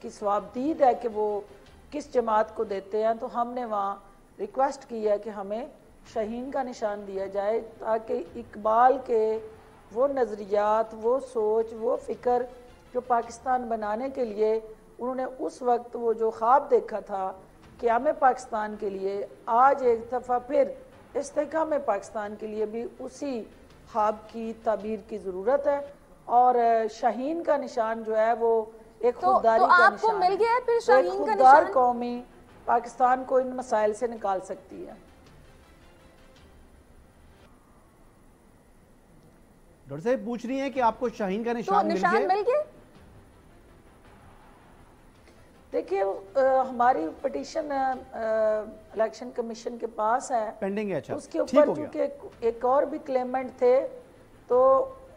کی ثوابدید ہے کہ وہ کس جماعت کو دیتے ہیں، تو ہم نے وہاں ریکویسٹ کی ہے کہ ہمیں شاہین کا نشان دیا جائے، تاکہ اقبال کے وہ نظریات، وہ سوچ، وہ فکر جو پاکستان بنانے کے لیے انہوں نے اس وقت وہ جو خواب دیکھا تھا قیام پاکستان کے لیے، آج ایک دفعہ پھر استحکام پاکستان کے لیے بھی اسی خواب کی تعبیر کی ضرورت ہے، اور شاہین کا نشان جو ہے وہ ایک خودداری کا آپ کو مل گیا ہے پھر شاہین کا نشان؟ خوددار قومی پاکستان کو ان مسائل سے نکال سکتی ہے۔ ڈاکٹر صاحب پوچھ رہی ہیں کہ آپ کو شاہین کا نشان مل گیا؟ دیکھیے ہماری پٹیشن الیکشن کمیشن کے پاس ہے، پینڈنگ ہے، اچھا اس کے اوپر چونکہ ایک اور بھی کلیمنٹ تھے، تو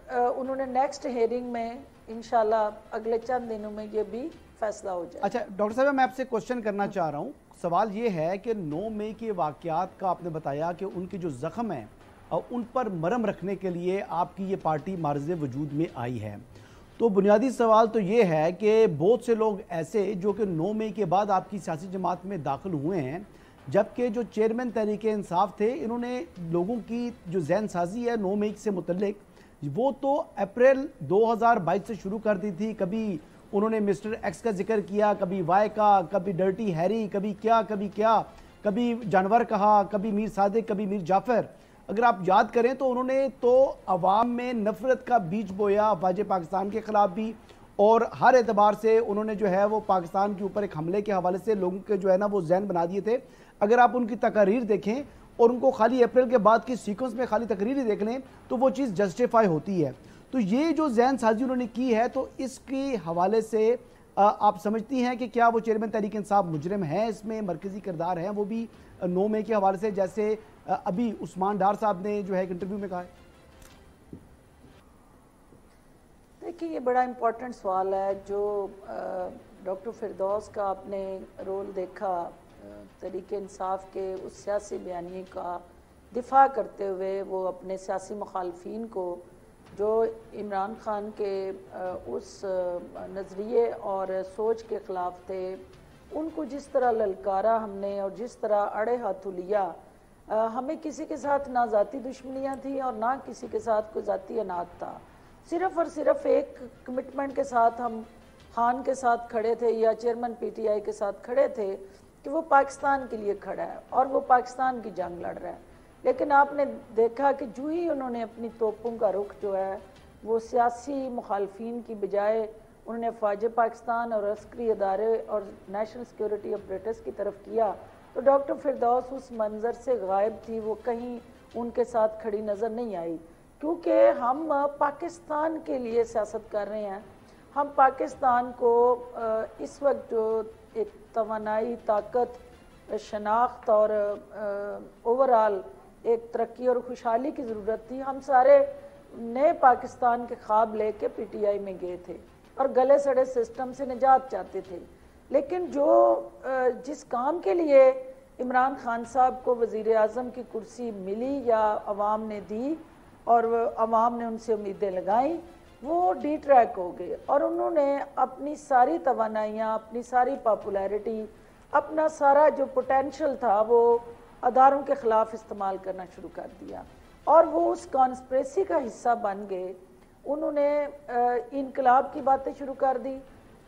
انہوں نے نیکسٹ ہیئرنگ میں انشاءاللہ اگلے چند دنوں میں یہ بھی فیصلہ ہو جائے۔ اچھا ڈاکٹر صاحب میں آپ سے کوشچن کرنا چاہ رہا ہوں، سوال یہ ہے کہ 9 مئی کے واقعات کا آپ نے بتایا کہ ان کے جو زخم ہیں اور ان پر مرہم رکھنے کے لیے آپ کی یہ پارٹی معرض وجود میں آئی ہے، تو بنیادی سوال تو یہ ہے کہ بہت سے لوگ ایسے جو کہ 9 مئی کے بعد آپ کی سیاسی جماعت میں داخل ہوئے ہیں، جبکہ جو چیئرمین تحریک انصاف تھے انہوں نے لوگوں کی جو ذہن سازی ہے 9 مئی سے متعلق وہ تو اپریل 2022 سے شروع کر دی تھی، کبھی انہوں نے مسٹر ایکس کا ذکر کیا، کبھی وائی کا، کبھی ڈرٹی ہیری، کبھی کیا کبھی جانور کہا، کبھی میر صادق، کبھی میر جعفر۔ اگر آپ یاد کریں تو انہوں نے تو عوام میں نفرت کا بیج بویا افواج پاکستان کے خلاف بھی، اور ہر اعتبار سے انہوں نے جو ہے وہ پاکستان کے اوپر ایک حملے کے حوالے سے لوگوں کے جو ہے نا وہ ذہن بنا دیے تھے۔ اگر آپ ان کی تقاریر دیکھیں اور ان کو خالی اپریل کے بعد کی سیکوینس میں خالی تقریری دیکھ لیں تو وہ چیز جسٹیفائی ہوتی ہے۔ تو یہ جو ذہن سازی انہوں نے کی ہے تو اس کے حوالے سے آپ سمجھتی ہیں کہ کیا وہ چیئرمین تحریک انصاف مجرم ہیں، اس میں مرکزی کردار ہیں وہ بھی 9 مئی کے حوالے سے، جیسے ابھی عثمان ڈار صاحب نے جو ہے ایک انٹرویو میں کہا ہے؟ دیکھیے یہ بڑا امپورٹنٹ سوال ہے، جو ڈاکٹر فردوس کا آپ نے رول دیکھا تحریک انصاف کے اس سیاسی بیانیے کا دفاع کرتے ہوئے، وہ اپنے سیاسی مخالفین کو جو عمران خان کے اس نظریے اور سوچ کے خلاف تھے ان کو جس طرح للکارا ہم نے اور جس طرح اڑے ہاتھوں لیا، ہمیں کسی کے ساتھ نہ ذاتی دشمنیاں تھیں اور نہ کسی کے ساتھ کوئی ذاتی اناج تھا، صرف اور صرف ایک کمٹمنٹ کے ساتھ ہم خان کے ساتھ کھڑے تھے یا چیئرمین پی ٹی آئی کے ساتھ کھڑے تھے کہ وہ پاکستان کے لیے کھڑا ہے اور وہ پاکستان کی جنگ لڑ رہا ہے۔ لیکن آپ نے دیکھا کہ جو ہی انہوں نے اپنی توپوں کا رخ جو ہے وہ سیاسی مخالفین کی بجائے انہوں نے افواج پاکستان اور عسکری ادارے اور نیشنل سیکیورٹی اپریٹس کی طرف کیا، تو ڈاکٹر فردوس اس منظر سے غائب تھی، وہ کہیں ان کے ساتھ کھڑی نظر نہیں آئی، کیونکہ ہم پاکستان کے لیے سیاست کر رہے ہیں۔ ہم پاکستان کو اس وقت جو ایک توانائی، طاقت، شناخت اور اوورال ایک ترقی اور خوشحالی کی ضرورت تھی، ہم سارے نئے پاکستان کے خواب لے کے پی ٹی آئی میں گئے تھے اور گلے سڑے سسٹم سے نجات چاہتے تھے۔ لیکن جس کام کے لیے عمران خان صاحب کو وزیر اعظم کی کرسی ملی یا عوام نے دی اور عوام نے ان سے امیدیں لگائیں، وہ ڈی ٹریک ہو گئے اور انہوں نے اپنی ساری توانائیاں، اپنی ساری پاپولیرٹی، اپنا سارا جو پوٹینشل تھا وہ اداروں کے خلاف استعمال کرنا شروع کر دیا اور وہ اس کانسپریسی کا حصہ بن گئے۔ انہوں نے انقلاب کی باتیں شروع کر دی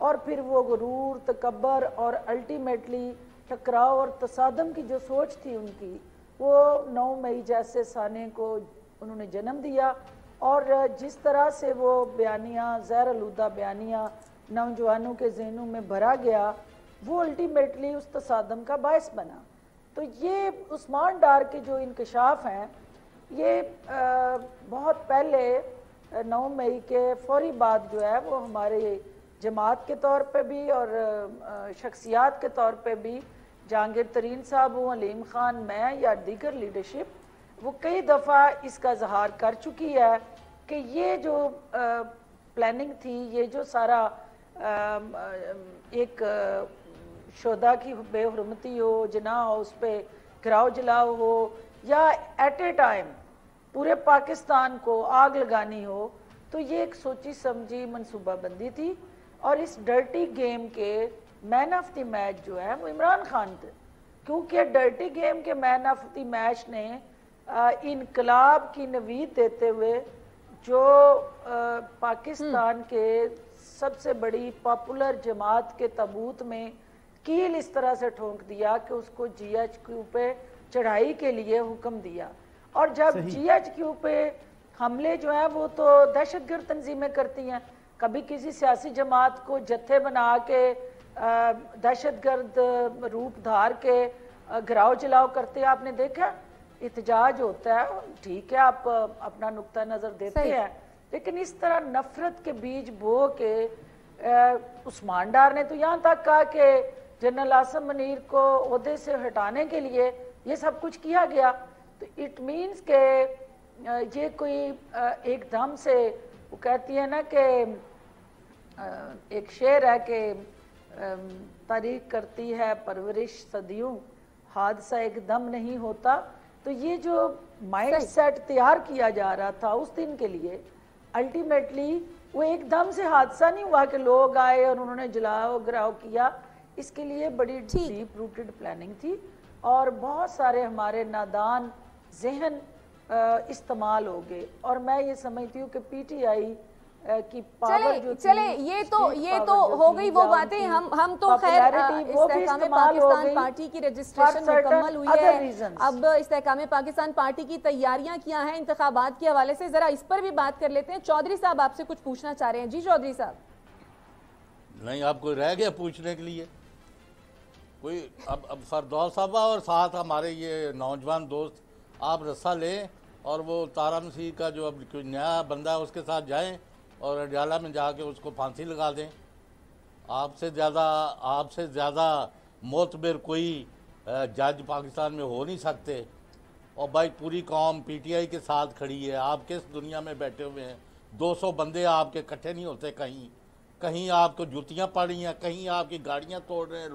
اور پھر وہ غرور، تکبر اور الٹیمیٹلی ٹکراؤ اور تصادم کی جو سوچ تھی ان کی، وہ 9 مئی جیسے سانے کو انہوں نے جنم دیا، اور جس طرح سے وہ بیانیاں، زہر آلودہ بیانیاں نوجوانوں کے ذہنوں میں بھرا گیا، وہ الٹیمیٹلی اس تصادم کا باعث بنا۔ تو یہ عثمان ڈار کے جو انکشاف ہیں، یہ بہت پہلے 9 مئی کے فوری بعد جو ہے وہ ہمارے جماعت کے طور پہ بھی اور شخصیات کے طور پہ بھی، جہانگیر ترین صاحب ہوں، علیم خان، میں یا دیگر لیڈرشپ، وہ کئی دفعہ اس کا اظہار کر چکی ہے کہ یہ جو پلاننگ تھی، یہ جو سارا ایک شہداء کی بے حرمتی ہو، جناح ہو، اس پہ گراؤ جلاؤ ہو، یا ایٹ اے ٹائم پورے پاکستان کو آگ لگانی ہو، تو یہ ایک سوچی سمجھی منصوبہ بندی تھی۔ اور اس ڈرٹی گیم کے مین آف دی میچ جو ہے وہ عمران خان تھے، کیونکہ ڈرٹی گیم کے مین آف دی میچ نے انقلاب کی نوید دیتے ہوئے جو پاکستان کے سب سے بڑی پاپولر جماعت کے تابوت میں کیل اس طرح سے ٹھونک دیا کہ اس کو جی ایچ کیو پہ چڑھائی کے لیے حکم دیا. اور جب جی ایچ کیو پہ حملے جو ہیں وہ تو دہشت گرد تنظیمیں کرتی ہیں، کبھی کسی سیاسی جماعت کو جتھے بنا کے دہشت گرد روپ دھار کے گراؤ جلاؤ کرتے ہیں. آپ نے دیکھا احتجاج ہوتا ہے، ٹھیک ہے آپ اپنا نقطہ نظر دیتے ہیں، لیکن اس طرح نفرت کے بیج بو کے عثمان ڈار نے تو یہاں تک کہا کہ جنرل عاصم منیر کو عہدے سے ہٹانے کے لیے یہ سب کچھ کیا گیا. تو اٹ مینس کہ یہ کوئی ایک دم سے وہ کہتی ہے نا کہ ایک شعر ہے کہ تاریخ کرتی ہے پرورش صدیوں، حادثہ ایک دم نہیں ہوتا. تو یہ جو مائنڈ سیٹ تیار کیا جا رہا تھا اس دن کے لیے، الٹیمیٹلی وہ ایک دم سے حادثہ نہیں ہوا کہ لوگ آئے اور انہوں نے جلاؤ گراؤ کیا. اس کے لیے بڑی ڈیپ روٹڈ پلاننگ تھی اور بہت سارے ہمارے نادان ذہن استعمال ہو گئے. اور میں یہ سمجھتی ہوں کہ پی ٹی آئی کی پاور جو چلے یہ تو ہو گئی وہ باتیں. ہم تو خیر استحکام پاکستان پارٹی کی رجسٹریشن مکمل ہوئی ہے، اب استحکام پاکستان پارٹی کی تیاریاں کیا ہیں انتخابات کے حوالے سے، ذرا اس پر بھی بات کر لیتے ہیں. چودھری صاحب آپ سے کچھ پوچھنا چاہ رہے ہیں. جی چودھری صاحب. نہیں آپ کوئی رہ گیا پوچھنے کے لیے کوئی؟ اب فردوس صاحبہ اور ساتھ ہمارے یہ نوجوان دوست آپ رسہ لیں اور وہ تارا مسیح کا جو اب کوئی نیا بندہ ہے اس کے ساتھ جائیں اور اڈیالہ میں جا کے اس کو پھانسی لگا دیں. آپ سے زیادہ معتبر کوئی جج پاکستان میں ہو نہیں سکتے. اور بھائی پوری قوم پی ٹی آئی کے ساتھ کھڑی ہے. آپ کس دنیا میں بیٹھے ہوئے ہیں؟ 200 بندے آپ کے اکٹھے نہیں ہوتے. کہیں آپ کو جوتیاں پڑ رہی ہیں، کہیں آپ کی گاڑیاں توڑ رہے ہیں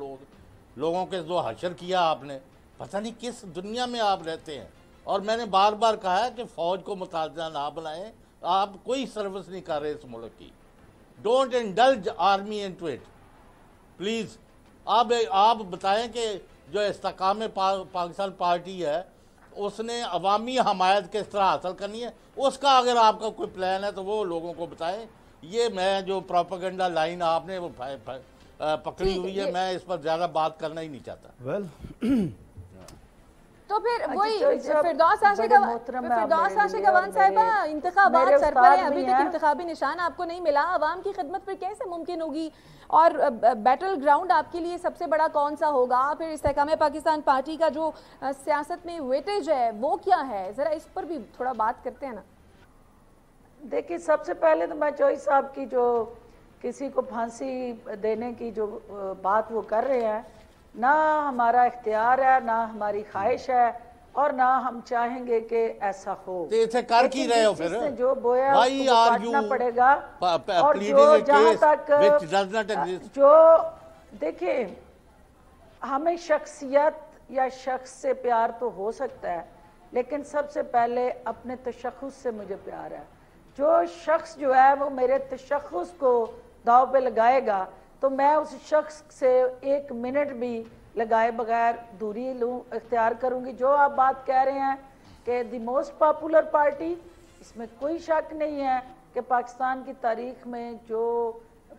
لوگوں کے جو حشر کیا آپ نے. پتہ نہیں کس دنیا میں آپ رہتے ہیں. اور میں نے بار بار کہا ہے کہ فوج کو متعدد نہ بنائیں. آپ کوئی سروس نہیں کر رہے اس ملک کی. Don't indulge army into it please. آپ بتائیں کہ جو استحکام پاکستان پارٹی ہے اس نے عوامی حمایت کس طرح حاصل کرنی ہے، اس کا اگر آپ کا کوئی پلان ہے تو وہ لوگوں کو بتائیں. یہ میں جو پروپیگنڈا لائن آپ نے وہ پکڑی ہوئی ہے، میں اس پر زیادہ بات کرنا ہی نہیں چاہتا. تو پھر وہی فردوس عاشق گوان صاحبہ، انتخابات سر پر ہیں، ابھی تک انتخابی نشان آپ کو نہیں ملا. عوام کی خدمت پھر کیسے ممکن ہوگی؟ اور بیٹل گراؤنڈ آپ کے لیے سب سے بڑا کون سا ہوگا؟ پھر استحکام پاکستان پارٹی کا جو سیاست میں ویٹیج ہے وہ کیا ہے؟ ذرا اس پر بھی تھوڑا بات کرتے ہیں نا. دیکھیں سب سے پہلے تو میں چوئی صاحب کی جو کسی کو پھانسی دینے کی جو بات وہ کر رہے ہیں، نہ ہمارا اختیار ہے، نہ ہماری خواہش ہے، اور نہ ہم چاہیں گے کہ ایسا ہو. اسے کر کی رہے ہو پھر؟ جو بویا اس کو کاٹنا پڑے گا. اور جو جہاں تک جو دیکھیں ہمیں شخصیت یا شخص سے پیار تو ہو سکتا ہے، لیکن سب سے پہلے اپنے تشخص سے مجھے پیار ہے. جو شخص جو ہے وہ میرے تشخص کو داؤ پہ لگائے گا تو میں اس شخص سے 1 منٹ بھی لگائے بغیر دوری اختیار کروں گی. جو آپ بات کہہ رہے ہیں کہ دی موسٹ پاپولر پارٹی، اس میں کوئی شک نہیں ہے کہ پاکستان کی تاریخ میں جو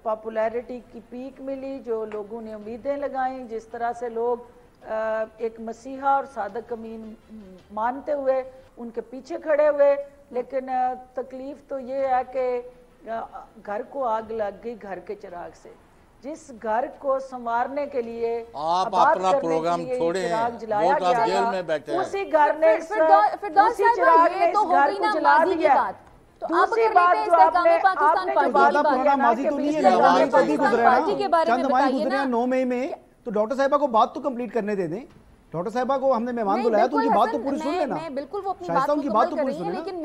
پاپولیرٹی کی پیک ملی، جو لوگوں نے امیدیں لگائیں، جس طرح سے لوگ ایک مسیحا اور صادق امین مانتے ہوئے ان کے پیچھے کھڑے ہوئے. لیکن تکلیف تو یہ ہے کہ گھر کو آگ لگ گئی گھر کے چراغ سے. جس گھر کو سنوارنے کے لیے آپ اپنا پروگرام چھوڑے ہیں، وہ تو آپ جیل میں بیٹھے ہیں، اسی گھر نے اسی چراغ نے اس گھر کو جلا دیا. دوسری بات جو آپ نے ماضی تو نہیں ہے، چند ماہ گزرے ہیں 9 مئی میں، تو ڈاکٹر صاحبہ کو بات تو کمپلیٹ کرنے دے دیں. ڈاکٹر صاحبہ کو ہم نے مہمان بلایا تو ان کی بات تو پوری سن لینا. میں بالکل وہ اپنی بات مکمل کر رہی ہیں، لیکن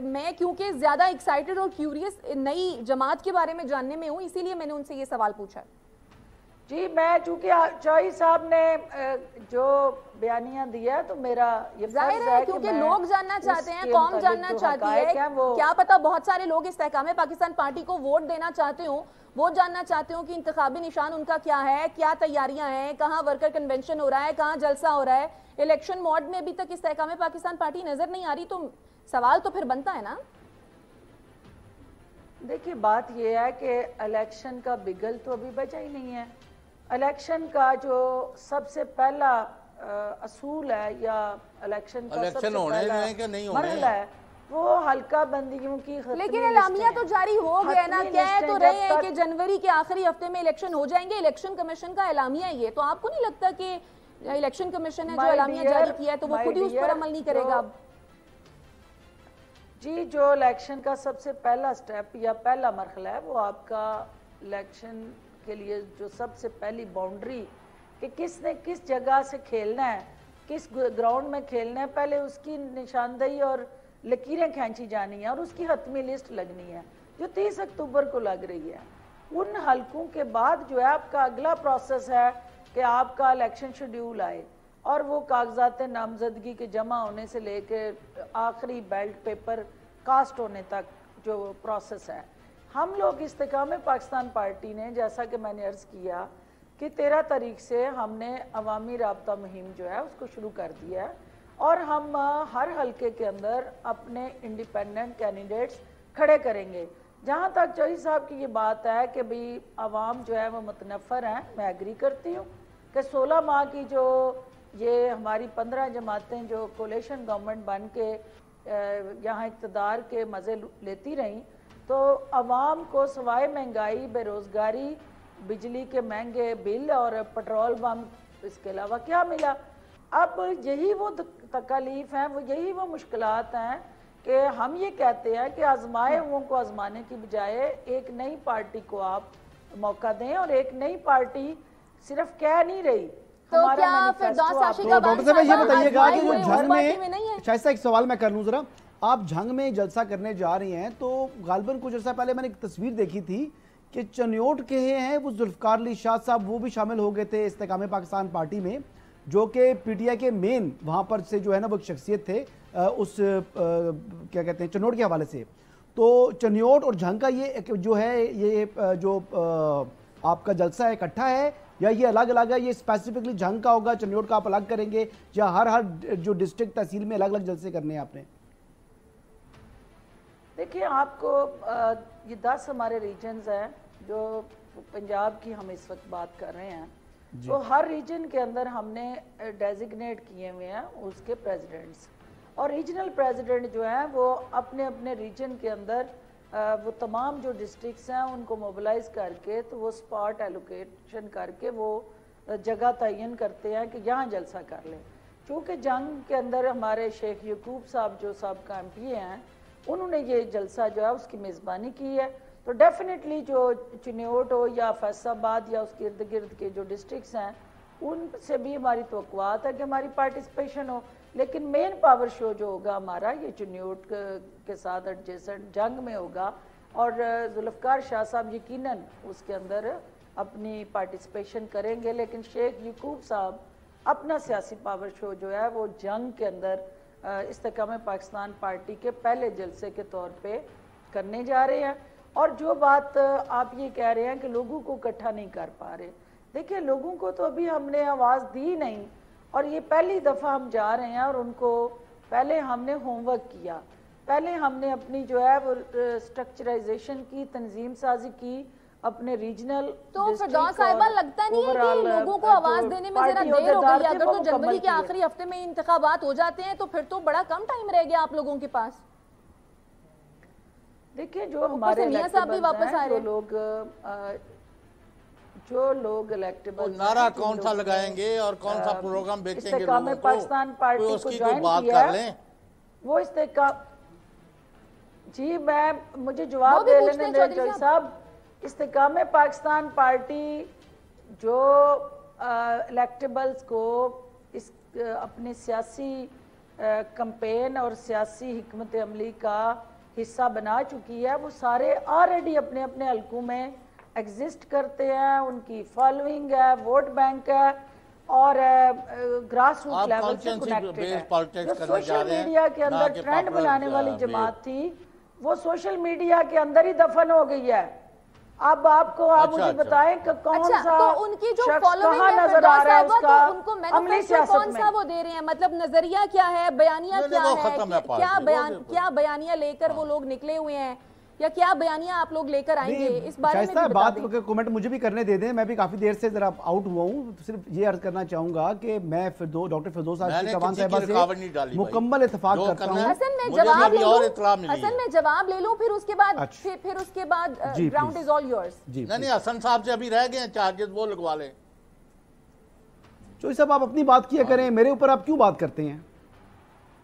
میں کیونکہ زیادہ ایکسائٹڈ اور کیوریس نئی جماعت کے بارے میں جاننے میں ہوں، اسی لیے میں نے ان سے یہ سوال پوچھا. جی میں چونکہ چوئی صاحب نے جو بیانیاں دیا تو میرا یہ فرض ہے کیونکہ لوگ جاننا چاہتے ہیں، قوم جاننا چاہتی ہے. کیا پتا بہت سارے لوگ استحکام پاکستان پارٹی کو ووٹ دینا چاہتے ہوں، وہ جاننا چاہتے ہوں کہ انتخابی نشان ان کا کیا ہے, کیا تیاریاں ہیں, کہاں ورکر کنونشن ہو رہا ہے, کہاں جلسہ ہو رہا ہے. الیکشن موڈ میں ابھی تک استحکام پاکستان پارٹی نظر نہیں آ رہی, تو سوال تو پھر بنتا ہے نا. دیکھیے بات یہ ہے کہ الیکشن کا بگل تو ابھی بچا ہی نہیں ہے. الیکشن کا جو سب سے پہلا اصول ہے یا الیکشن کا سب سے پہلا مرحلہ ہے وہ حلقہ بندیوں کی ختمی. لیکن اعلامیہ تو جاری ہو گیا نا, کہہ تو رہے ہیں کہ جنوری کے آخری ہفتے میں الیکشن ہو جائیں گے. الیکشن کمیشن کا اعلامیہ ہے یہ, تو آپ کو نہیں لگتا کہ الیکشن کمیشن نے جو اعلامیہ جاری کیا ہے تو وہ خود ہی اس پر عمل نہیں کرے گا اب؟ جی, جو الیکشن کا سب سے پہلا سٹیپ یا پہلا مرحلہ ہے وہ آپ کا الیکشن کے لیے جو سب سے پہلی باؤنڈری کہ کس نے کس جگہ سے کھیلنا ہے, کس گراؤنڈ میں کھیلنا ہے, پہلے اس کی نشاندہی اور لکیریں کھینچی جانی ہیں اور اس کی حتمی لسٹ لگنی ہے جو 30 اکتوبر کو لگ رہی ہے. ان حلقوں کے بعد جو ہے آپ کا اگلا پروسیس ہے کہ آپ کا الیکشن شیڈیول آئے اور وہ کاغذات نامزدگی کے جمع ہونے سے لے کے آخری بیلٹ پیپر کاسٹ ہونے تک جو پروسیس ہے. ہم لوگ استحکام پاکستان پارٹی نے, جیسا کہ میں نے عرض کیا کہ 13 تاریخ سے ہم نے عوامی رابطہ مہم جو ہے اس کو شروع کر دیا ہے اور ہم ہر حلقے کے اندر اپنے انڈیپینڈنٹ کینڈیڈیٹس کھڑے کریں گے. جہاں تک چوہدری صاحب کی یہ بات ہے کہ بھئی عوام جو ہے وہ متنفر ہیں, میں ایگری کرتی ہوں کہ 16 ماہ کی جو یہ ہماری 15 جماعتیں جو کولیشن گورنمنٹ بن کے یہاں اقتدار کے مزے لیتی رہیں تو عوام کو سوائے مہنگائی, بے روزگاری, بجلی کے مہنگے بل اور پٹرول پمپ اس کے علاوہ کیا ملا؟ اب یہی وہ تکالیف ہیں, وہ یہی وہ مشکلات ہیں کہ ہم یہ کہتے ہیں کہ آزمائے ہوئوں کو آزمانے کی بجائے ایک نئی پارٹی کو آپ موقع دیں, اور ایک نئی پارٹی صرف کہہ نہیں رہی. تو کیا فردوس آشی کا ڈاکٹر صاحب یہ بتائیے گا کہ جو جھنگ میں, شائستہ ایک سوال میں کر لوں ذرا, آپ جھنگ میں جلسہ کرنے جا رہی ہیں تو غالباً کچھ عرصہ پہلے میں نے ایک تصویر دیکھی تھی کہ چنیوٹ کے ہیں وہ ذوالفقار علی شاہ صاحب, وہ بھی شامل ہو گئے تھے استحکام پاکستان پارٹی میں, جو کہ پی ٹی آئی کے مین وہاں پر سے جو ہے نا وہ ایک شخصیت تھے اس کیا کہتے ہیں چنیوٹ کے حوالے سے. تو چنیوٹ اور جھنگ کا یہ جو ہے یہ جو آپ کا جلسہ ہے اکٹھا ہے یا یہ الگ الگ ہے؟ یہ اسپیسیفکلی جھنگ کا ہوگا, چنیوٹ کا آپ الگ کریں گے, یا ہر جو ڈسٹرکٹ تحصیل میں الگ الگ جلسے کرنے ہیں آپ نے؟ دیکھیں آپ کو یہ 10 ہمارے ریجنز ہیں جو پنجاب کی ہم اس وقت بات کر رہے ہیں, تو ہر ریجن کے اندر ہم نے ڈیزگنیٹ کیے ہوئے ہیں اس کے پریزیڈنٹس, اور ریجنل پریزیڈنٹ جو ہیں وہ اپنے اپنے ریجن کے اندر وہ تمام جو ڈسٹرکٹس ہیں ان کو موبلائز کر کے تو وہ سپاٹ ایلوکیشن کر کے وہ جگہ تعین کرتے ہیں کہ یہاں جلسہ کر لیں. چونکہ جنگ کے اندر ہمارے شیخ یعقوب صاحب جو سابقہ ایم پی ہیں انہوں نے یہ جلسہ جو ہے اس کی میزبانی کی ہے, تو ڈیفینیٹلی جو چنیوٹ ہو یا فیصل آباد یا اس کے ارد گرد کے جو ڈسٹرکٹس ہیں ان سے بھی ہماری توقعات ہے کہ ہماری پارٹیسپیشن ہو, لیکن مین پاور شو جو ہوگا ہمارا یہ چنیوٹ کے ساتھ ایڈجیسنٹ جنگ میں ہوگا, اور ذوالفقار شاہ صاحب یقیناً اس کے اندر اپنی پارٹیسپیشن کریں گے, لیکن شیخ یعقوب صاحب اپنا سیاسی پاور شو جو ہے وہ جنگ کے اندر استحکام پاکستان پارٹی کے پہلے جلسے کے طور پہ کرنے جا رہے ہیں. اور جو بات آپ یہ کہہ رہے ہیں کہ لوگوں کو اکٹھا نہیں کر پا رہے, دیکھیں لوگوں کو تو ابھی ہم نے آواز دی نہیں, اور یہ پہلی دفعہ ہم جا رہے ہیں اور ان کو پہلے ہم نے ہوم ورک کیا, پہلے ہم نے اپنی جو ہے وہ سٹرکچرائزیشن کی, تنظیم سازی کی اپنے ریجنل. تو فردوس صاحبہ لگتا نہیں ہے کہ لوگوں کو آواز دینے میں ذرا دیر ہو گئی؟ اگر تو جنوری کے آخری ہفتے میں انتخابات ہو جاتے ہیں تو پھر تو بڑا کم ٹائم رہ گیا آپ لوگوں کے پاس. دیکھیں جو ہمارے جو لوگ الیکٹیبل نعرہ کون سا لگائیں گے اور کون سا پروگرام بیچیں گے استحکام پاکستان پارٹی کو جوائن کیا ہے وہ استحکام. جی میں مجھے جواب دے لینے دیں چوہدری صاحب. استحکام پاکستان پارٹی جو الیکٹیبلز کو اپنے سیاسی کمپین اور سیاسی حکمت عملی کا حصہ بنا چکی ہے, وہ سارے آلریڈی اپنے اپنے حلقوں میں ایگزسٹ کرتے ہیں, ان کی فالوئنگ ہے, ووٹ بینک ہے, اور گراس روٹ لیول سے کنیکٹڈ ہے. جو سوشل میڈیا کے اندر ٹرینڈ بنانے والی جماعت تھی وہ سوشل میڈیا کے اندر ہی دفن ہو گئی ہے. اب آپ مجھے بتائیں کہ کون سا تو ان کی جو شخص فالوئنگ کہاں ہے نظر آ رہا ہے اس کا ان کو عملی مینیفیسٹو سیاست کون میں؟ سا وہ دے رہے ہیں، مطلب نظریہ کیا ہے، بیانیہ کیا وہ ختم ہے ہے، کیا بیانیہ لے کر وہ لوگ نکلے ہوئے ہیں، یا کیا بیانیہ آپ لوگ لے کر آئیں گے، اس بارے میں بھی بتا دیں۔ کومنٹ مجھے بھی کرنے دے دیں، میں بھی کافی دیر سے ذرا آؤٹ ہوا ہوں، صرف یہ عرض کرنا چاہوں گا کہ میں ڈاکٹر فردوس عاشقی کوان صاحبہ سے مکمل اتفاق کرتا ہوں۔ حسن میں جواب لے لوں پھر اس کے بعد گراؤنڈ از آل یورز۔ نہیں حسن صاحب سے ابھی رہ گئے ہیں چارجز، وہ لگوا لیں۔ چوہدری صاحب آپ اپنی بات کیا کریں، میرے اوپر آپ کیوں بات کرتے ہیں؟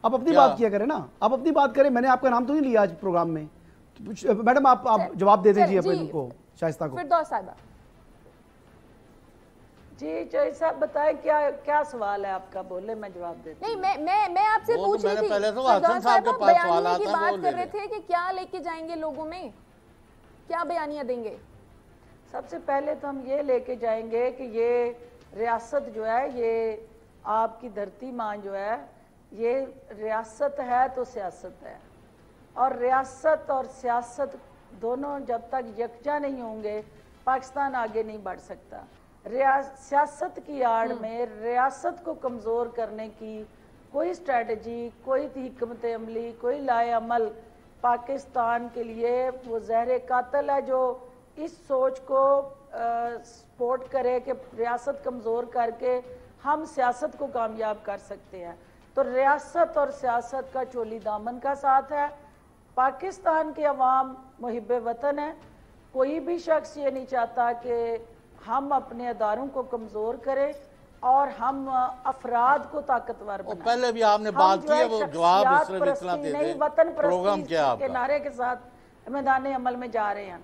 آپ اپنی بات کیا کریں نا، آپ اپنی بات کریں، میں نے آپ کا نام تو نہیں لیا آج پروگرام میں۔ میڈم آپ جواب دے دیجیے ان کو، شائستہ کو۔ فردوس صاحبہ جی چوہدری صاحب بتائیں کیا سوال ہے آپ کا، بولے میں جواب دیتی ہوں۔ نہیں میں آپ سے پوچھ رہی تھی، فردوس صاحبہ بیانیہ کی بات کر رہے تھے کہ کیا لے کے جائیں گے لوگوں میں، کیا بیانیہ دیں گے؟ سب سے پہلے تو ہم یہ لے کے جائیں گے کہ یہ ریاست جو ہے، یہ آپ کی دھرتی ماں جو ہے، یہ ریاست ہے تو سیاست ہے، اور ریاست اور سیاست دونوں جب تک یکجا نہیں ہوں گے پاکستان آگے نہیں بڑھ سکتا۔ سیاست کی آڑ میں ریاست کو کمزور کرنے کی کوئی اسٹریٹجی، کوئی حکمت عملی، کوئی لائے عمل پاکستان کے لیے وہ زہر قاتل ہے، جو اس سوچ کو سپورٹ کرے کہ ریاست کمزور کر کے ہم سیاست کو کامیاب کر سکتے ہیں۔ تو ریاست اور سیاست کا چولی دامن کا ساتھ ہے۔ پاکستان کے عوام محب وطن ہیں، کوئی بھی شخص یہ نہیں چاہتا کہ ہم اپنے اداروں کو کمزور کریں اور ہم افراد کو طاقتور بنائیں۔ پہلے بھی آپ نے بات کی ہے، وہ جواب اس طرح اتنا دے دیں، وطن پروگرام کیا آپ پرستی کے نعرے کے ساتھ میدان عمل میں جا رہے ہیں۔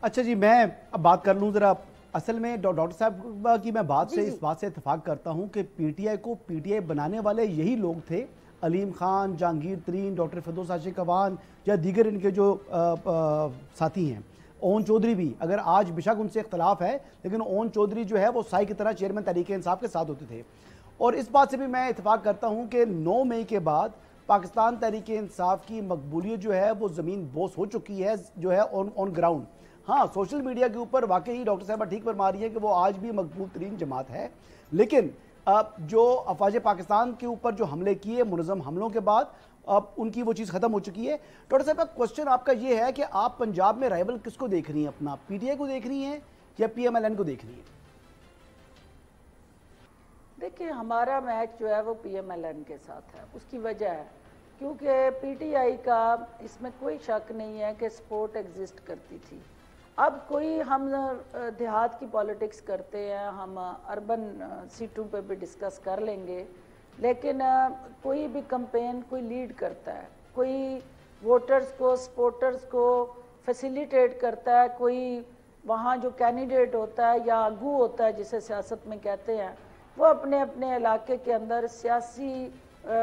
اچھا جی، میں اب بات کر لوں ذرا۔ اصل میں ڈاکٹر صاحب کی میں بات سے اس بات سے اتفاق کرتا ہوں کہ پی ٹی آئی کو پی ٹی آئی بنانے والے یہی لوگ تھے، علیم خان، جہانگیر ترین، ڈاکٹر فردوس عاشقی کوان یا دیگر ان کے جو ساتھی ہیں، اون چودھری بھی، اگر آج بشک ان سے اختلاف ہے لیکن اون چودھری جو ہے وہ سائی کی طرح چیئرمین تحریک انصاف کے ساتھ ہوتے تھے۔ اور اس بات سے بھی میں اتفاق کرتا ہوں کہ 9 مئی کے بعد پاکستان تحریک انصاف کی مقبولیت جو ہے وہ زمین بوس ہو چکی ہے، جو ہے آن گراؤنڈ۔ ہاں سوشل میڈیا کے اوپر واقعی ڈاکٹر صاحبہ ٹھیک فرما رہی ہے کہ وہ آج بھی مقبول ترین جماعت ہے، لیکن جو افواج پاکستان کے اوپر جو حملے کیے منظم حملوں کے بعد اب ان کی وہ چیز ختم ہو چکی ہے۔ ڈاکٹر صاحبہ کوسچن آپ کا یہ ہے کہ آپ پنجاب میں رائیول کس کو دیکھ رہی ہیں، اپنا پی ٹی آئی کو دیکھ رہی ہیں یا پی ایم ایل این کو دیکھ رہی ہیں؟ دیکھیں ہمارا میچ جو ہے وہ پی ایم ایل این کے ساتھ ہے، اس کی وجہ ہے کیونکہ پی ٹی آئی کا اس میں کوئی شک نہیں ہے کہ سپورٹ ایگزسٹ کرتی تھی۔ اب کوئی ہم دیہات کی پالیٹکس کرتے ہیں، ہم اربن سیٹوں پہ بھی ڈسکس کر لیں گے، لیکن کوئی بھی کمپین کوئی لیڈ کرتا ہے، کوئی ووٹرز کو سپورٹرز کو فیسیلیٹیٹ کرتا ہے، کوئی وہاں جو کینڈیڈیٹ ہوتا ہے یا اگو ہوتا ہے جسے سیاست میں کہتے ہیں، وہ اپنے اپنے علاقے کے اندر سیاسی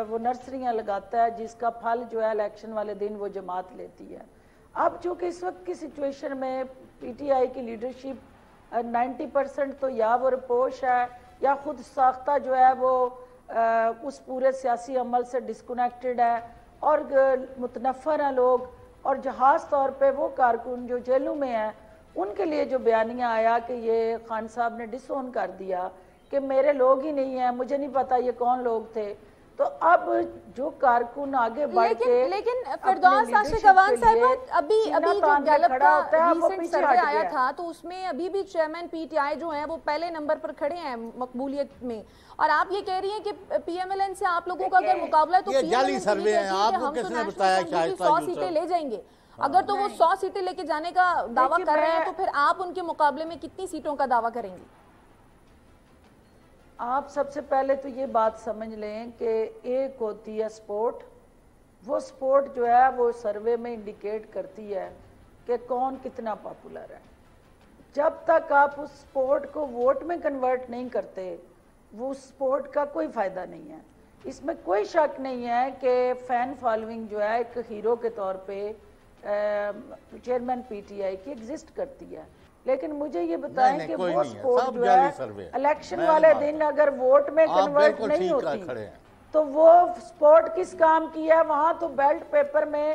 وہ نرسریاں لگاتا ہے جس کا پھل جو ہے الیکشن والے دن وہ جماعت لیتی ہے۔ اب چونکہ اس وقت کی سچویشن میں پی ٹی آئی کی لیڈرشپ 90% تو یا وہ رپوش ہے یا خود ساختہ جو ہے وہ اس پورے سیاسی عمل سے ڈسکنیکٹڈ ہے اور متنفر ہیں لوگ، اور خاص طور پہ وہ کارکن جو جیلوں میں ہیں ان کے لیے جو بیانیہ آیا کہ یہ خان صاحب نے ڈس اون کر دیا کہ میرے لوگ ہی نہیں ہیں، مجھے نہیں پتا یہ کون لوگ تھے۔ تو اب جو کارکن آگے بڑھ کے لیکن فردوس عاشقی کوان صاحب ابھی جو گیلپ کا ریسنٹ سروے آیا تھا تو اس میں ابھی بھی چیئرمین پی ٹی آئی جو ہیں وہ پہلے نمبر پر کھڑے ہیں مقبولیت میں، اور آپ یہ کہہ رہی ہیں کہ پی ایم ایل این سے آپ لوگوں کا اگر مقابلہ ہے تو پی ایم ایل این سے یہ کہتی ہے کہ ہم تو نیشنل اسمبلی 100 سیٹیں لے جائیں گے۔ اگر تو وہ 100 سیٹیں لے کے جانے کا دعویٰ کر رہے ہیں تو پھر آپ ان کے مقابلے میں کتنی سیٹوں کا دعویٰ کریں گی؟ آپ سب سے پہلے تو یہ بات سمجھ لیں کہ ایک ہوتی ہے سپورٹ، وہ سپورٹ جو ہے وہ سروے میں انڈیکیٹ کرتی ہے کہ کون کتنا پاپولر ہے۔ جب تک آپ اس سپورٹ کو ووٹ میں کنورٹ نہیں کرتے وہ سپورٹ کا کوئی فائدہ نہیں ہے۔ اس میں کوئی شک نہیں ہے کہ فین فالوئنگ جو ہے ایک ہیرو کے طور پہ چیئرمین پی ٹی آئی کی ایگزسٹ کرتی ہے، لیکن مجھے یہ بتائیں کہ وہ سپورٹ جو ہے الیکشن والے دن اگر ووٹ میں کنورٹ نہیں ہوتی تو وہ سپورٹ کس کام کی ہے؟ وہاں تو بیلٹ پیپر میں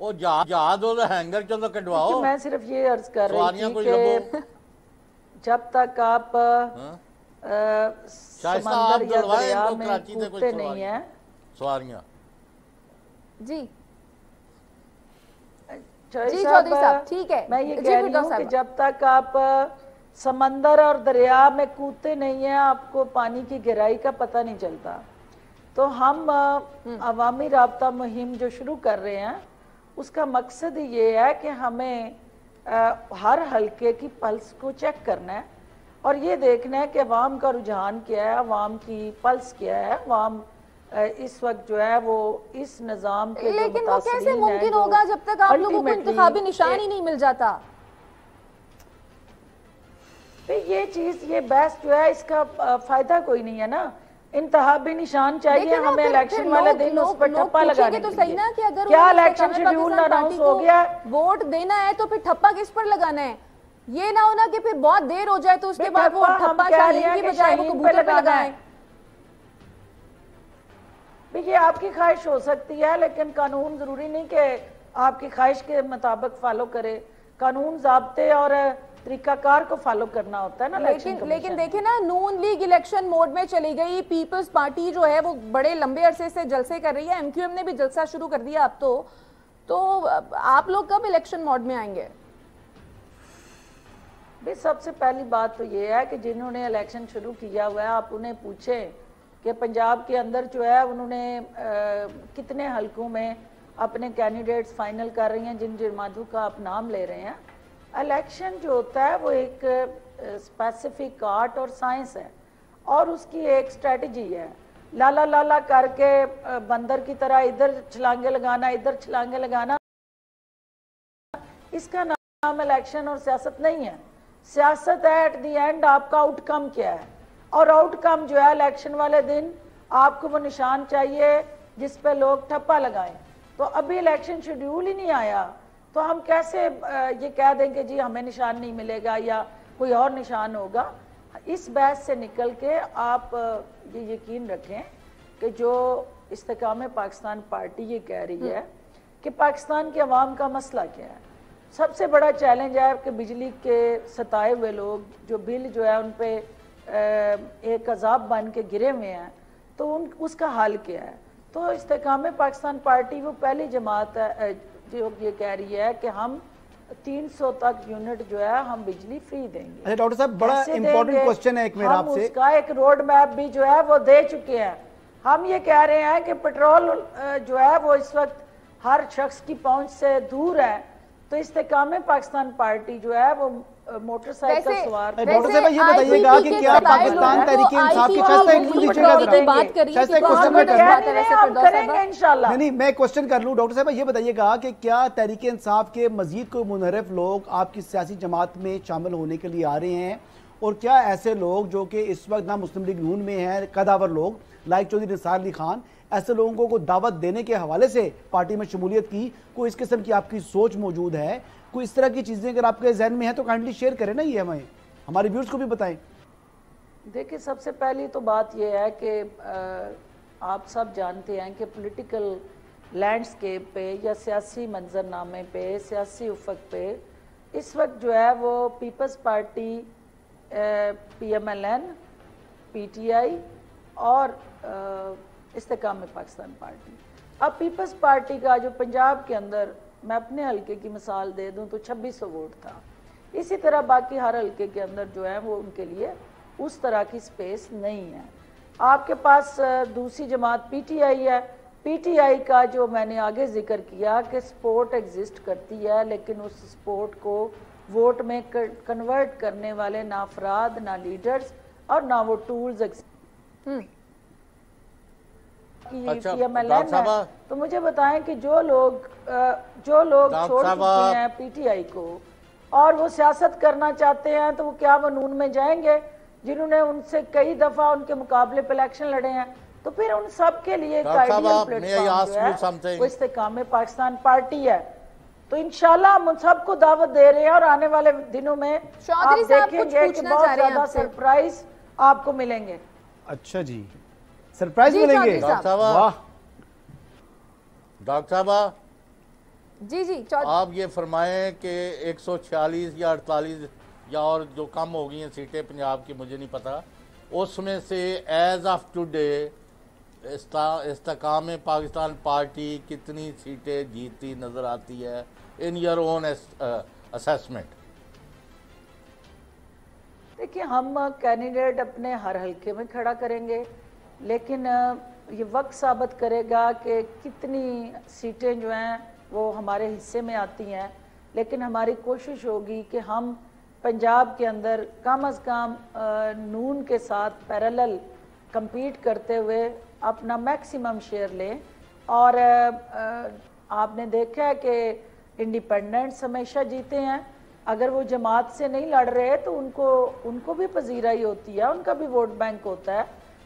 وہ جہاز اور ہینگر چلو کٹواؤ. میں صرف یہ عرض کر رہی تھی کہ کہ جب تک آپ سمندر یا دریا میں کودتے نہیں ہیں. سواریاں جی چودھری صاحب ٹھیک ہے. میں یہ کہہ رہی ہوں کہ جب تک آپ سمندر اور دریا میں کودتے نہیں ہیں آپ کو پانی کی گہرائی کا پتہ نہیں چلتا. تو ہم عوامی رابطہ مہم جو شروع کر رہے ہیں اس کا مقصد یہ ہے کہ ہمیں ہر حلقے کی پلس کو چیک کرنا ہے اور یہ دیکھنا ہے کہ عوام کا رجحان کیا ہے, عوام کی پلس کیا ہے, عوام اس وقت جو ہے وہ اس نظام کے جو لیکن وہ کیسے ممکن ہوگا جب تک آپ لوگوں کو انتخابی نشان ہی نہیں مل جاتا؟ یہ چیز یہ بحث جو ہے اس کا فائدہ کوئی نہیں ہے نا. انتخابی نشان چاہیے ہمیں الیکشن والے دن اس پر ٹھپا لگانے کے لیے. کیا الیکشن شیڈیول اناؤنس ہو گیا؟ ووٹ دینا ہے تو پھر ٹھپا کس پر لگانا ہے؟ یہ نہ ہونا کہ پھر بہت دیر ہو جائے تو اس کے بعد وہ ٹھپا شاہین کی بجائے وہ کبوتر پہ لگائیں. یہ آپ کی خواہش ہو سکتی ہے لیکن قانون ضروری نہیں کہ آپ کی خواہش کے مطابق فالو کرے. قانون ضابطے اور طریقہ کار کو فالو کرنا ہوتا ہے نا. لیکن دیکھیں نا, نون لیگ الیکشن موڈ میں چلی گئی. پیپلز پارٹی جو ہے وہ بڑے لمبے عرصے سے جلسے کر رہی ہے. ایم کیو ایم نے بھی جلسہ شروع کر دیا اب تو آپ لوگ کب الیکشن موڈ میں آئیں گے؟ سب سے پہلی بات تو یہ ہے کہ جنہوں نے الیکشن شروع کیا ہوا ہے آپ انہیں پوچھیں کہ پنجاب کے اندر جو ہے انہوں نے کتنے حلقوں میں اپنے کینڈیڈیٹس فائنل کر رہی ہیں جن جماعتوں کا آپ نام لے رہے ہیں. الیکشن جو ہوتا ہے وہ ایک اسپیسیفک آرٹ اور سائنس ہے اور اس کی ایک اسٹریٹجی ہے. لالا لالا کر کے بندر کی طرح ادھر چھلانگے لگانا ادھر چھلانگے لگانا, اس کا نام الیکشن اور سیاست نہیں ہے. سیاست ہے ایٹ دی اینڈ آپ کا آؤٹ کم کیا ہے, اور آؤٹ کم جو ہے الیکشن والے دن آپ کو وہ نشان چاہیے جس پہ لوگ ٹھپا لگائیں. تو ابھی الیکشن شیڈیول ہی نہیں آیا تو ہم کیسے یہ کہہ دیں کہ جی ہمیں نشان نہیں ملے گا یا کوئی اور نشان ہوگا. اس بحث سے نکل کے آپ یہ یقین رکھیں کہ جو استحکام پاکستان پارٹی یہ کہہ رہی ہے کہ پاکستان کے عوام کا مسئلہ کیا ہے. سب سے بڑا چیلنج ہے کہ بجلی کے ستائے ہوئے لوگ جو بل جو ہے ان پہ ایک عذاب بن کے گرے ہوئے ہیں تو اس کا حل کیا ہے. تو استحکام پاکستان پارٹی وہ پہلی جماعت ہے جو یہ کہہ رہی ہے کہ ہم 300 تک یونٹ جو ہے ہم بجلی فری دیں گے. ڈاکٹر صاحب بڑا امپورٹنٹ کوسچن ہے ایک میرا آپ سے. ہم اس کا ایک روڈ میپ بھی جو ہے وہ دے چکے ہیں. ہم یہ کہہ رہے ہیں کہ پیٹرول جو ہے وہ اس وقت ہر شخص کی پہنچ سے دور ہے تو استحکام پاکستان پارٹی جو ہے وہ موٹر سائیکل سوار. ڈاکٹر صاحب یہ بتائیے گا کہ کیا پاکستان تحریک انصاف کے نہیں میں کوسچن کر لوں ڈاکٹر صاحب یہ بتائیے گا کہ کیا تحریک انصاف کے مزید کوئی منحرف لوگ آپ کی سیاسی جماعت میں شامل ہونے کے لیے آ رہے ہیں, اور کیا ایسے لوگ جو کہ اس وقت نہ مسلم لیگ نون میں ہیں قداور لوگ لائک چودھری نثار علی خان, ایسے لوگوں کو دعوت دینے کے حوالے سے پارٹی میں شمولیت کی کوئی اس قسم کی آپ کی سوچ موجود ہے؟ کوئی اس طرح کی چیزیں اگر آپ کے ذہن میں ہیں تو کائنڈلی شیئر کریں نا, یہ ہمارے ویورز کو بھی بتائیں. دیکھیں سب سے پہلی تو بات یہ ہے کہ آپ سب جانتے ہیں کہ پولیٹیکل لینڈسکیپ پہ یا سیاسی منظرنامے پہ سیاسی افق پہ اس وقت جو ہے وہ Peoples Party, P M L N, P T I اور استحکام پاکستان پارٹی. اب پیپلز پارٹی کا جو پنجاب کے اندر میں اپنے حلقے کی مثال دے دوں تو 2600 ووٹ تھا. اسی طرح باقی ہر حلقے کے اندر جو ہے وہ ان کے لیے اس طرح کی سپیس نہیں ہے. آپ کے پاس دوسری جماعت پی ٹی آئی ہے. پی ٹی آئی کا جو میں نے آگے ذکر کیا کہ سپورٹ ایگزسٹ کرتی ہے لیکن اس سپورٹ کو ووٹ میں کنورٹ کرنے والے نہ افراد نہ لیڈرز اور نہ وہ ٹولز تو مجھے بتائیں کہ جو لوگ چھوڑ چکے ہیں پی ٹی آئی کو اور وہ سیاست کرنا چاہتے ہیں تو وہ کیا وہ نون میں جائیں گے جنہوں نے ان سے کئی دفعہ ان کے مقابلے پہ الیکشن لڑے ہیں؟ تو پھر ان سب کے لیے ایک آئیڈیل پلیٹ فارم جو ہے وہ استحکام پاکستان پارٹی ہے. تو انشاءاللہ ہم ان سب کو دعوت دے رہے ہیں اور آنے والے دنوں میں آپ دیکھیں گے کہ بہت زیادہ سرپرائز آپ کو ملیں گے. اچھا جی, سرپرائز ملیں گے. ڈاکٹر صاحب جی جی آپ یہ فرمائیں کہ 146 یا 48 یا اور جو کم ہو گئی ہیں سیٹیں پنجاب کی مجھے نہیں پتا، اس میں سے ایز آف ٹوڈے استحکام پاکستان پارٹی کتنی سیٹیں جیتتی نظر آتی ہے ان یور اون اسیسمنٹ؟ دیکھیے ہم کینڈیڈیٹ اپنے ہر حلقے میں کھڑا کریں گے، لیکن یہ وقت ثابت کرے گا کہ کتنی سیٹیں جو ہیں وہ ہمارے حصے میں آتی ہیں، لیکن ہماری کوشش ہوگی کہ ہم پنجاب کے اندر کم از کم نون کے ساتھ پیرالل کمپیٹ کرتے ہوئے اپنا میکسیمم شیئر لیں۔ اور آپ نے دیکھا ہے کہ انڈیپینڈنٹس ہمیشہ جیتے ہیں، اگر وہ جماعت سے نہیں لڑ رہے تو ان کو بھی پذیرائی ہوتی ہے، ان کا بھی ووٹ بینک ہوتا ہے۔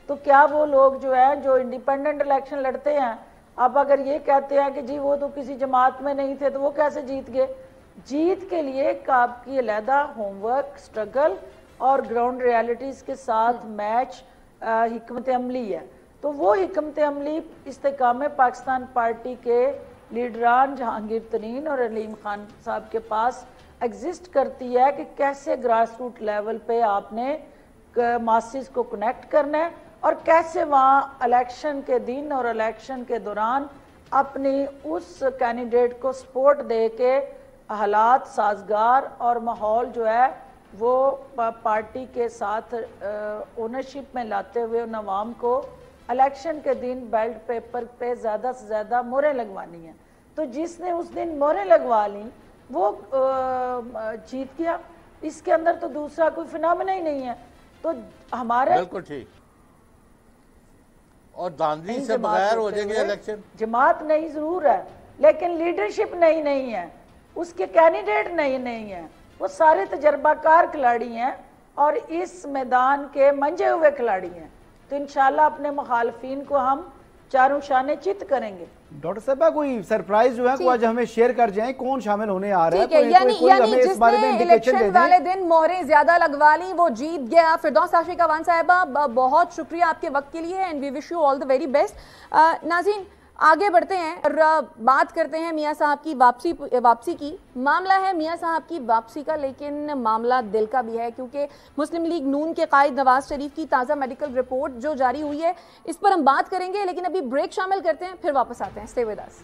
تو کیا وہ لوگ جو ہیں جو انڈیپینڈنٹ الیکشن لڑتے ہیں، اب اگر یہ کہتے ہیں کہ جی وہ تو کسی جماعت میں نہیں تھے تو وہ کیسے جیت گئے؟ جیت کے لیے آپ کی علیحدہ ہوم ورک، سٹرگل اور گراؤنڈ ریالٹیز کے ساتھ میچ حکمت عملی ہے۔ تو وہ حکمت عملی استحکام پاکستان پارٹی کے لیڈران جہانگیر ترین اور علیم خان صاحب کے پاس ایگزسٹ کرتی ہے کہ کیسے گراس روٹ لیول پہ آپ نے ماسز کو کنیکٹ کرنا ہے اور کیسے وہاں الیکشن کے دن اور الیکشن کے دوران اپنی اس کینڈیڈیٹ کو سپورٹ دے کے حالات سازگار اور ماحول جو ہے وہ پارٹی کے ساتھ اونرشپ میں لاتے ہوئے ان عوام کو الیکشن کے دن بیلٹ پیپر پہ زیادہ سے زیادہ مہریں لگوانی ہیں۔ تو جس نے اس دن مہریں لگوا لیں وہ جیت گیا، اس کے اندر تو دوسرا کوئی فنامنا ہی نہیں ہے۔ تو ہمارے بالکل ٹھیک، اور داندلی سے بغیر ہو جائے گے الیکشن۔ جماعت نہیں ضرور ہے لیکن لیڈرشپ نہیں ہے، اس کے کینڈیڈیٹ نہیں ہیں، وہ سارے تجربہ کار کھلاڑی ہیں اور اس میدان کے منجے ہوئے کھلاڑی ہیں۔ تو انشاءاللہ اپنے مخالفین کو ہم چاروں شانے چت کریں گے۔ ڈاکٹر صاحبہ کوئی سرپرائز جو ہے وہ آج ہمیں شیئر کر جائیں، کون شامل ہونے آ رہا ہے؟ ٹھیک ہے، یعنی جس نے الیکشن والے دن مہریں زیادہ لگوا لی وہ جیت گیا۔ فردوس عاشق اعوان صاحبہ بہت شکریہ آپ کے وقت کے لیے and we wish you all the very best. ناظرین آگے بڑھتے ہیں اور بات کرتے ہیں میاں صاحب کی واپسی کی۔ معاملہ ہے میاں صاحب کی واپسی کا، لیکن معاملہ دل کا بھی ہے، کیونکہ مسلم لیگ نون کے قائد نواز شریف کی تازہ میڈیکل رپورٹ جو جاری ہوئی ہے اس پر ہم بات کریں گے، لیکن ابھی بریک شامل کرتے ہیں، پھر واپس آتے ہیں۔ Stay with us.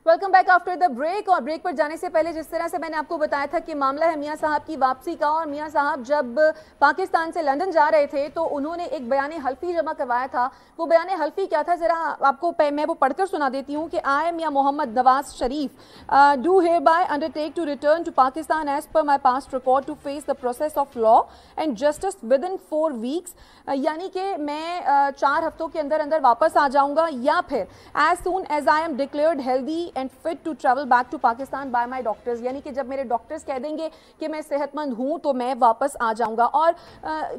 Welcome back after the break. اور بریک پر جانے سے پہلے جس طرح سے میں نے آپ کو بتایا تھا کہ معاملہ ہے میاں صاحب کی واپسی کا، اور میاں صاحب جب پاکستان سے لندن جا رہے تھے تو انہوں نے ایک بیان حلفی جمع کروایا تھا۔ وہ بیان حلفی کیا تھا ذرا آپ کو میں وہ پڑھ کر سنا دیتی ہوں کہ I Mian Muhammad Nawaz Sharif do hereby undertake to return to Pakistan as per my past record to face the process of law and justice within 4 weeks، یعنی کہ میں 4 ہفتوں کے اندر واپس آ جاؤں گا، یا پھر as soon as I am declared healthy and fit to travel back to Pakistan by my doctors, یعنی کہ جب میرے ڈاکٹرز کہہ دیں گے کہ میں صحت مند ہوں تو میں واپس آ جاؤں گا۔ اور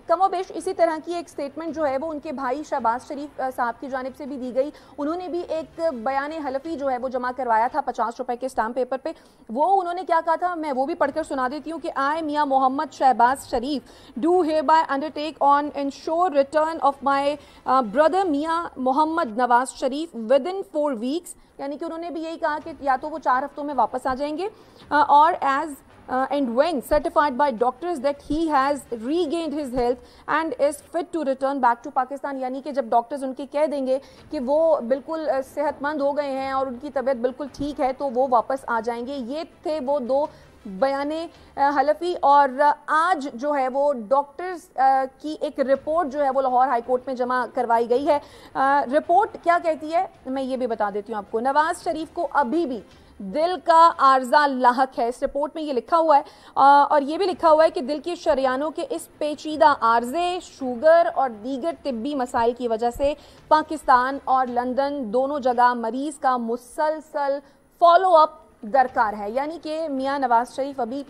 کم و بیش اسی طرح کی ایک سٹیٹمنٹ جو ہے وہ ان کے بھائی شہباز شریف صاحب کی جانب سے بھی دی گئی۔ انہوں نے بھی ایک بیان حلفی جو ہے وہ جمع کروایا تھا 50 روپے کے اسٹامپ پیپر پہ۔ وہ انہوں نے کیا کہا تھا میں وہ بھی پڑھ کر سنا دیتی ہوں کہ I Mian Muhammad Shahbaz Sharif do hereby undertake on ensure return of my brother Mian Muhammad Nawaz Sharif with in 4 weeks، یعنی کہ انہوں نے بھی یہی کہا کہ یا تو وہ 4 ہفتوں میں واپس آ جائیں گے، اور as and when certified by doctors that he has regained his health and is fit to return back to Pakistan، یعنی کہ جب ڈاکٹرز ان کے کہہ دیں گے کہ وہ بالکل صحت مند ہو گئے ہیں اور ان کی طبیعت بالکل ٹھیک ہے تو وہ واپس آ جائیں گے۔ یہ تھے وہ 2 بیان حلفی۔ اور آج جو ہے وہ ڈاکٹرز کی ایک رپورٹ جو ہے وہ لاہور ہائی کورٹ میں جمع کروائی گئی ہے۔ رپورٹ کیا کہتی ہے میں یہ بھی بتا دیتی ہوں آپ کو۔ نواز شریف کو ابھی بھی دل کا عارضہ لاحق ہے، اس رپورٹ میں یہ لکھا ہوا ہے، اور یہ بھی لکھا ہوا ہے کہ دل کی شریانوں کے اس پیچیدہ عارضے، شوگر اور دیگر طبی مسائل کی وجہ سے پاکستان اور لندن دونوں جگہ مریض کا مسلسل فالو اپ درکار ہے، یعنی کہ میاں نواز شریف ابھی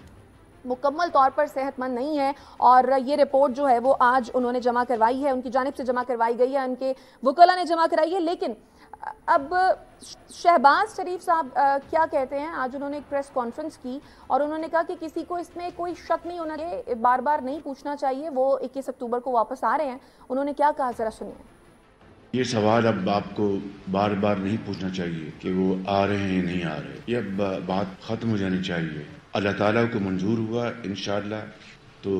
مکمل طور پر صحت مند نہیں ہے، اور یہ رپورٹ جو ہے وہ آج انہوں نے جمع کروائی ہے، ان کی جانب سے جمع کروائی گئی ہے، ان کے وکلا نے جمع کرائی ہے۔ لیکن اب شہباز شریف صاحب کیا کہتے ہیں؟ آج انہوں نے ایک پریس کانفرنس کی اور انہوں نے کہا کہ کسی کو اس میں کوئی شک نہیں ہونا چاہیے، بار بار نہیں پوچھنا چاہیے، وہ 21 اکتوبر کو واپس آ رہے ہیں۔ انہوں نے کیا کہا ذرا سنیے۔ یہ سوال اب آپ کو بار بار نہیں پوچھنا چاہیے کہ وہ آ رہے ہیں یا نہیں آ رہے. یہ اب بات ختم ہو جانی چاہیے. اللہ تعالیٰ کو منظور ہوا انشاءاللہ تو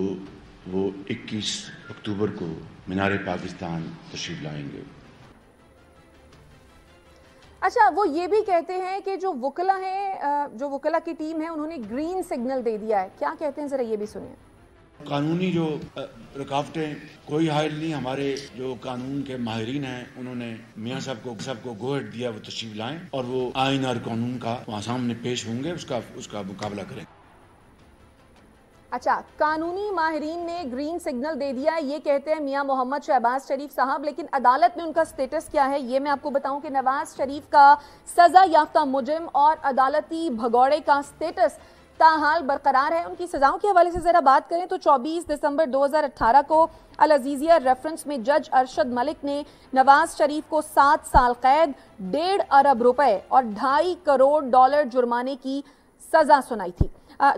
وہ 21 اکتوبر کو مینار پاکستان تشریف لائیں گے. اچھا، وہ یہ بھی کہتے ہیں کہ جو وکلا ہیں، جو وکلا کی ٹیم ہے، انہوں نے گرین سگنل دے دیا ہے. کیا کہتے ہیں، ذرا یہ بھی سنیں. قانونی جو رکاوٹیں کوئی حائل نہیں. ہمارے جو قانون کے ماہرین ہیں انہوں نے میاں صاحب کو گو ہیڈ دیا وہ تشریف لائیں اور وہ آئین اور قانون کا وہاں سامنے پیش ہوں گے، اس کا مقابلہ کریں. اچھا، قانونی ماہرین نے گرین سگنل دے دیا ہے، یہ کہتے ہیں میاں محمد شہباز شریف صاحب. لیکن عدالت میں ان کا سٹیٹس کیا ہے یہ میں آپ کو بتاؤں کہ نواز شریف کا سزا یافتہ مجرم اور عدالتی بھگوڑے کا سٹیٹس تاحال برقرار ہے. ان کی سزاؤں کے حوالے سے ذرا بات کریں تو 24 دسمبر 2018 کو العزیزیہ ریفرنس میں جج ارشد ملک نے نواز شریف کو 7 سال قید، 1.5 ارب روپے اور $2.5 کروڑ جرمانے کی سزا سنائی تھی.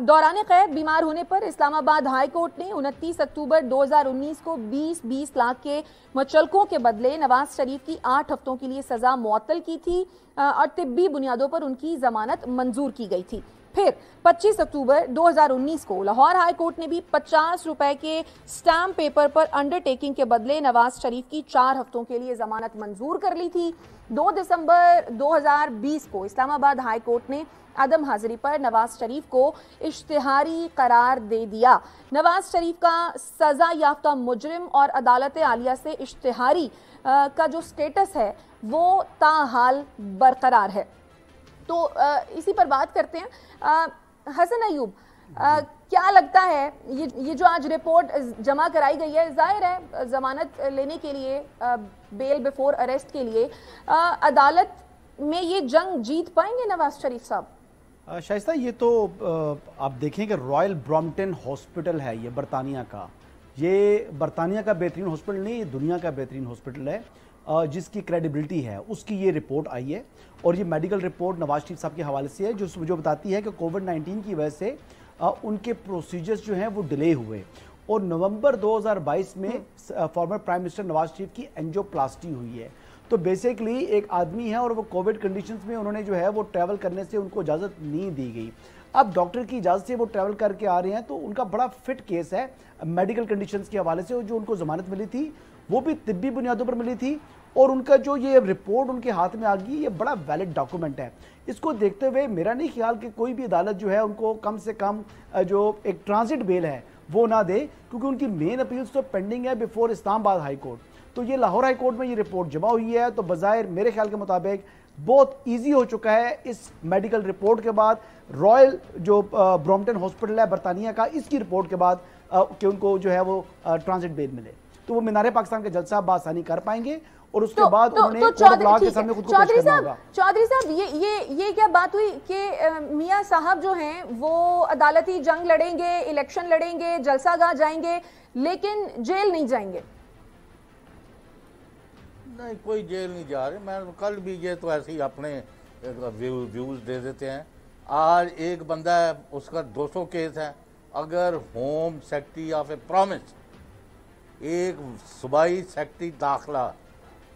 دوران قید بیمار ہونے پر اسلام آباد ہائی کورٹ نے 29 اکتوبر 2019 کو 20 لاکھ کے مچلکوں کے بدلے نواز شریف کی 8 ہفتوں کے لیے سزا معطل کی تھی اور طبی بنیادوں پر ان کی ضمانت منظور کی گئی تھی. پھر 25 اکتوبر 2019 کو لاہور ہائی کورٹ نے بھی 50 روپے کے سٹیمپ پیپر پر انڈرٹیکنگ کے بدلے نواز شریف کی 4 ہفتوں کے لیے ضمانت منظور کر لی تھی. 2 دسمبر 2020 کو اسلام آباد ہائی کورٹ نے عدم حاضری پر نواز شریف کو اشتہاری قرار دے دیا. نواز شریف کا سزا یافتہ مجرم اور عدالت عالیہ سے اشتہاری کا جو سٹیٹس ہے وہ تاحال برقرار ہے. تو اسی پر بات کرتے ہیں. حسن ایوب، کیا لگتا ہے یہ جو آج رپورٹ جمع کرائی گئی ہے، ظاہر ہے ضمانت لینے کے لیے، بیل بیفور اریسٹ کے لیے عدالت میں یہ جنگ جیت پائیں گے نواز شریف صاحب؟ شائستہ، یہ تو آپ دیکھیں کہ رائل برامپٹن ہاسپٹل ہے یہ برطانیہ کا. یہ برطانیہ کا بہترین ہاسپٹل نہیں، یہ دنیا کا بہترین ہاسپٹل ہے جس کی کریڈیبلٹی ہے. اس کی یہ رپورٹ آئی ہے اور یہ میڈیکل رپورٹ نواز شریف صاحب کے حوالے سے ہے جو بتاتی ہے کہ کووڈ-19 کی وجہ سے ان کے پروسیجرز جو ہیں وہ ڈیلے ہوئے اور نومبر 2022 میں former prime minister Nawaz Sharif کی اینجیوپلاسٹی ہوئی ہے. تو بیسیکلی ایک آدمی ہے اور وہ کووڈ کنڈیشنز میں انہوں نے جو ہے وہ ٹریول کرنے سے ان کو اجازت نہیں دی گئی. اب ڈاکٹر کی اجازت سے وہ ٹریول کر کے آ رہے ہیں تو ان کا بڑا فٹ کیس ہے میڈیکل کنڈیشنز کے حوالے سے. جو ان کو ضمانت ملی تھی وہ بھی طبی بنیادوں پر ملی تھی اور ان کا جو یہ رپورٹ ان کے ہاتھ میں آ گئی یہ بڑا ویلڈ ڈاکومنٹ ہے. اس کو دیکھتے ہوئے میرا نہیں خیال کہ کوئی بھی عدالت جو ہے ان کو کم سے کم جو ایک ٹرانزٹ بیل ہے وہ نہ دے، کیونکہ ان کی مین اپیلز تو پینڈنگ ہے بیفور اسلام آباد ہائی کورٹ. تو یہ لاہور ہائی کورٹ میں یہ رپورٹ جمع ہوئی ہے تو بظاہر میرے خیال کے مطابق بہت ایزی ہو چکا ہے اس میڈیکل رپورٹ کے بعد، رائل جو برامپٹن ہاسپٹل ہے برطانیہ کا، اس کی رپورٹ کے بعد کہ ان کو جو ہے وہ ٹرانزٹ بیل ملے تو وہ مینار پاکستان کا جلسہ بآسانی کر پائیں گے اور اس کے بعد انہوں نے کورٹ آف لاء کے سامنے خود کو پیش کرنا ہوگا. چودھری صاحب، یہ کیا بات ہوئی کہ میاں صاحب جو ہیں وہ عدالتی جنگ لڑیں گے، الیکشن لڑیں گے، جلسہ گاہ جائیں گے لیکن جیل نہیں جائیں گے؟ نہیں، کوئی جیل نہیں جا رہے. میں کل بھی یہ تو ایسے ہی اپنے ویوز دے دیتے ہیں. آج ایک بندہ ہے، اس کا 200 کیس ہے. اگر home secretary of a province, ایک صوبائی سیکرٹری داخلہ،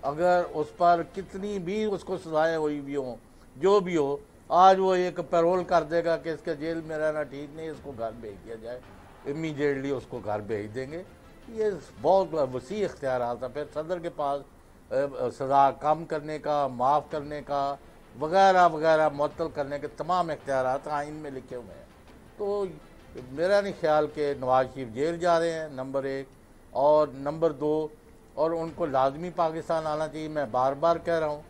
اگر اس پر کتنی بھی اس کو سزائیں ہوئی بھی ہوں، جو بھی ہو، آج وہ ایک پیرول کر دے گا کہ اس کے جیل میں رہنا ٹھیک نہیں، اس کو گھر بھیج دیا جائے، امیڈیٹلی اس کو گھر بھیج دیں گے. یہ بہت وسیع اختیارات ہیں. پھر صدر کے پاس سزا کم کرنے کا، معاف کرنے کا، وغیرہ وغیرہ، معطل کرنے کے تمام اختیارات آئین میں لکھے ہوئے ہیں. تو میرا نہیں خیال کہ نواز شریف جیل جا رہے ہیں، نمبر 1. اور نمبر 2، اور ان کو لازمی پاکستان آنا چاہیے. میں بار بار کہہ رہا ہوں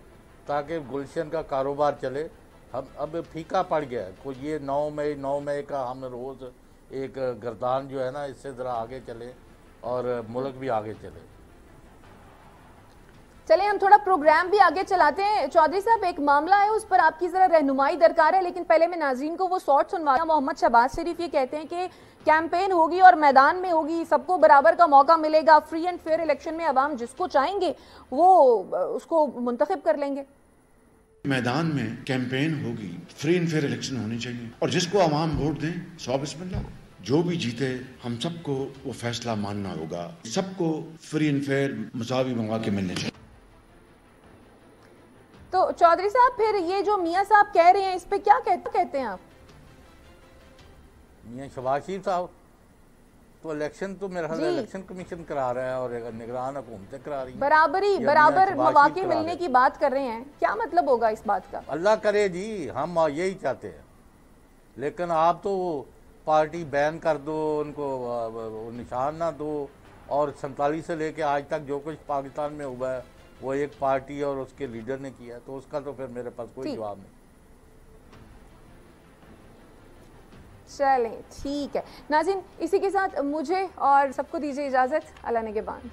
تاکہ گلشن کا کاروبار چلے. اب پھیکا پڑ گیا ہے. کوئی یہ 9 مئی کا ہم روز ایک گردان جو ہے نا، اس سے ذرا آگے چلے اور ملک بھی آگے چلے. چلیں ہم تھوڑا پروگرام بھی آگے چلاتے ہیں. چودھری صاحب، ایک معاملہ ہے اس پر آپ کی ذرا رہنمائی درکار ہے، لیکن پہلے میں ناظرین کو وہ سوٹ سنوایا. محمد شہباز شریف یہ کہتے ہیں کہ کیمپین ہوگی اور میدان میں ہوگی، سب کو برابر کا موقع ملے گا، فری اینڈ فیئر الیکشن میں عوام جس کو چاہیں گے وہ اس کو منتخب کر لیں گے. میدان میں کیمپین ہوگی، فری اینڈ فیئر الیکشن ہونی چاہیے اور جس کو عوام ووٹ دیں، سو بسم اللہ، جو بھی جیتے ہم سب کو وہ فیصلہ ماننا ہوگا. سب کو فری اینڈ فیئر مساوی مواقع ملنے چاہیے. تو چودھری صاحب پھر یہ جو میاں صاحب کہہ رہے ہیں اس پہ کیا کہتے ہیں آپ؟ میاں شہباز شریف صاحب تو الیکشن تو میرا خیال ہے الیکشن کمیشن کرا رہا ہے اور نگران حکومتیں کرا رہی ہیں، برابر مواقع ملنے کی بات کر رہے ہیں، کیا مطلب ہوگا اس بات کا؟ اللہ کرے جی، ہم یہی چاہتے ہیں، لیکن آپ تو پارٹی بین کر دو، ان کو نشان نہ دو، اور 47 سے لے کے آج تک جو کچھ پاکستان میں ہوا ہے وہ ایک پارٹی اور اس کے لیڈر نے کیا، تو اس کا تو پھر میرے پاس کوئی جواب نہیں۔ چلیں ٹھیک ہے ناظرین، اسی کے ساتھ مجھے اور سب کو دیجیے اجازت، اللہ نگہبان۔